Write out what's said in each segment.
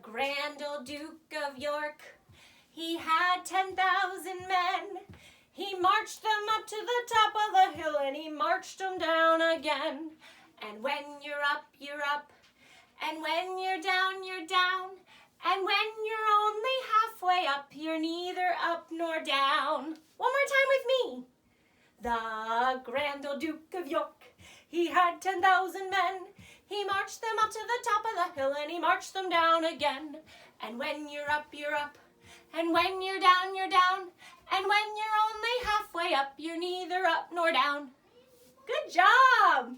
grand old Duke of York, he had 10,000 men. He marched them up to the top of the hill, and he marched them down again. And when you're up, you're up. And when you're down, you're down. And when you're only halfway up, you're neither up nor down. One more time with me. The grand old Duke of York, he had 10,000 men. He marched them up to the top of the hill, and he marched them down again. And when you're up, you're up. And when you're down, you're down. And when you're only halfway up, you're neither up nor down. Good job!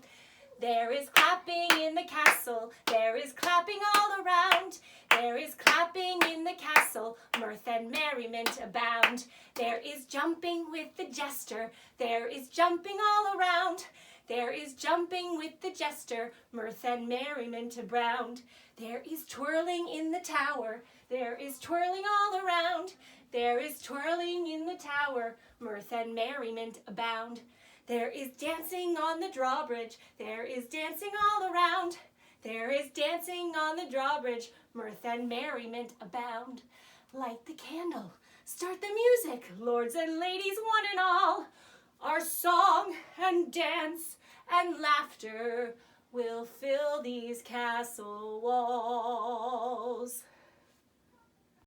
There is clapping in the castle, there is clapping all around. There is clapping in the castle, mirth and merriment abound. There is jumping with the jester, there is jumping all around. There is jumping with the jester, mirth and merriment abound. There is twirling in the tower, there is twirling all around. There is twirling in the tower, mirth and merriment abound. There is dancing on the drawbridge, there is dancing all around. There is dancing on the drawbridge, mirth and merriment abound. Light the candle, start the music, lords and ladies one and all. Our song and dance and laughter will fill these castle walls.